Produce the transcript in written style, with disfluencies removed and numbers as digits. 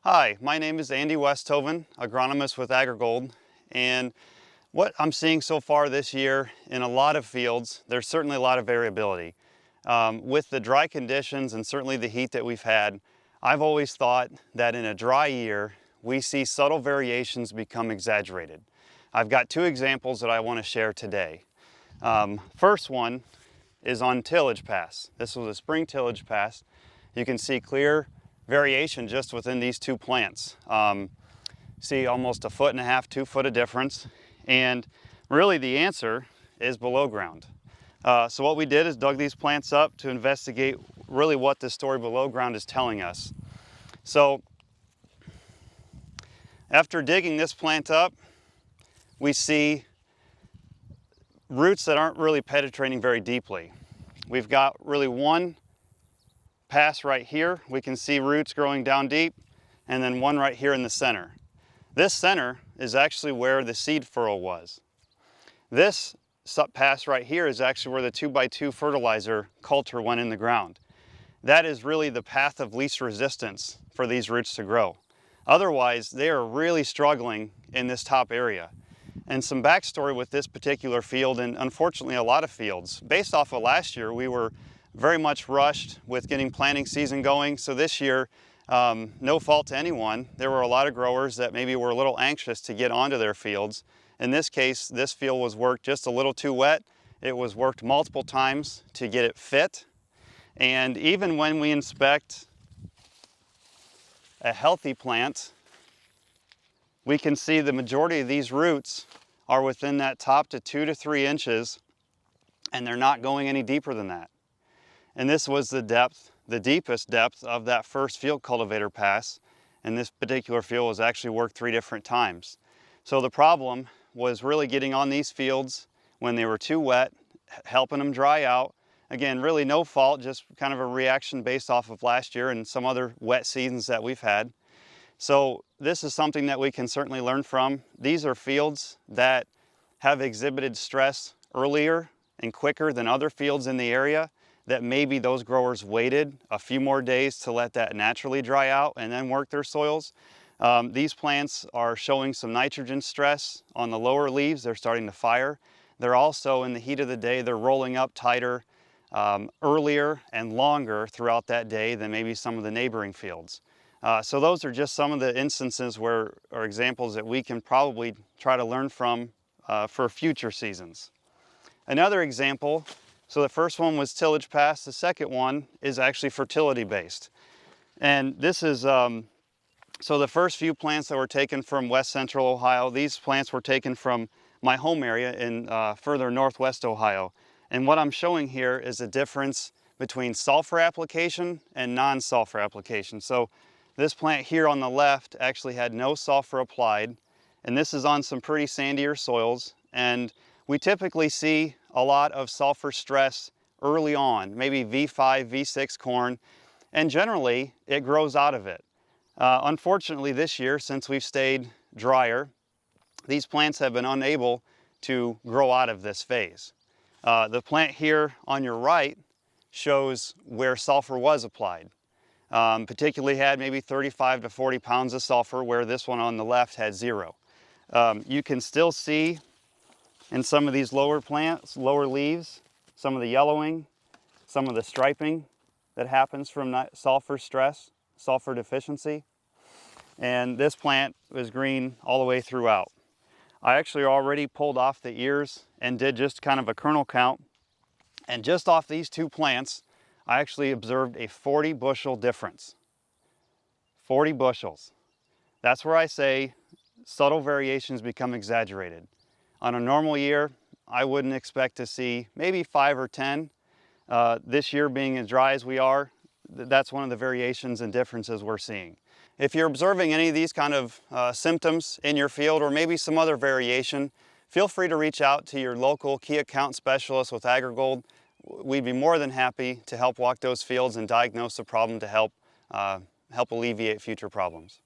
Hi, my name is Andy Westhoven, agronomist with AgriGold, and what I'm seeing so far this year in a lot of fields, there's certainly a lot of variability. With the dry conditions and certainly the heat that we've had, I've always thought that in a dry year, we see subtle variations become exaggerated. I've got two examples that I want to share today. First one is on tillage pass. This was a spring tillage pass. You can see clear variation just within these two plants. See almost 1.5 feet, 2 foot of difference, and really the answer is below ground. So what we did is dug these plants up to investigate really what the story below ground is telling us. So after digging this plant up, we see roots that aren't really penetrating very deeply. We've got really one pass right here. We can see roots growing down deep, and then one right here in the center. This center is actually where the seed furrow was. This pass right here is actually where the 2x2 fertilizer culture went in the ground. That is really the path of least resistance for these roots to grow. Otherwise, they are really struggling in this top area. And some backstory with this particular field, and unfortunately a lot of fields, based off of last year, we were very much rushed with getting planting season going. So this year, no fault to anyone, there were a lot of growers that maybe were a little anxious to get onto their fields. In this case, this field was worked just a little too wet. It was worked multiple times to get it fit. And even when we inspect a healthy plant, we can see the majority of these roots are within that top to 2 to 3 inches, and they're not going any deeper than that. And this was the depth, the deepest depth of that first field cultivator pass. And this particular field was actually worked 3 different times. So the problem was really getting on these fields when they were too wet, helping them dry out. Again, really no fault, just kind of a reaction based off of last year and some other wet seasons that we've had. So this is something that we can certainly learn from. These are fields that have exhibited stress earlier and quicker than other fields in the area, that maybe those growers waited a few more days to let that naturally dry out and then work their soils. These plants are showing some nitrogen stress on the lower leaves. They're starting to fire. They're also, in the heat of the day, they're rolling up tighter earlier and longer throughout that day than maybe some of the neighboring fields. So those are just some of the instances or examples that we can probably try to learn from for future seasons. Another example, so the first one was tillage pass. The second one is actually fertility based. And this is, so the first few plants that were taken from West Central Ohio, these plants were taken from my home area in further northwest Ohio. And what I'm showing here is the difference between sulfur application and non-sulfur application. So this plant here on the left actually had no sulfur applied, and this is on some pretty sandier soils. And we typically see a lot of sulfur stress early on, maybe V5, V6 corn, and generally it grows out of it. Unfortunately this year, since we've stayed drier, these plants have been unable to grow out of this phase. The plant here on your right shows where sulfur was applied. Particularly had maybe 35 to 40 pounds of sulfur, where this one on the left had 0. You can still see in some of these lower plants, lower leaves, some of the yellowing, some of the striping that happens from sulfur stress, sulfur deficiency. And this plant was green all the way throughout. I actually already pulled off the ears and did just kind of a kernel count. And just off these two plants, I actually observed a 40 bushel difference. 40 bushels. That's where I say subtle variations become exaggerated. On a normal year, I wouldn't expect to see maybe 5 or 10. This year being as dry as we are, that's one of the variations and differences we're seeing. If you're observing any of these kind of symptoms in your field, or maybe some other variation, feel free to reach out to your local key account specialist with AgriGold. We'd be more than happy to help walk those fields and diagnose the problem to help alleviate future problems.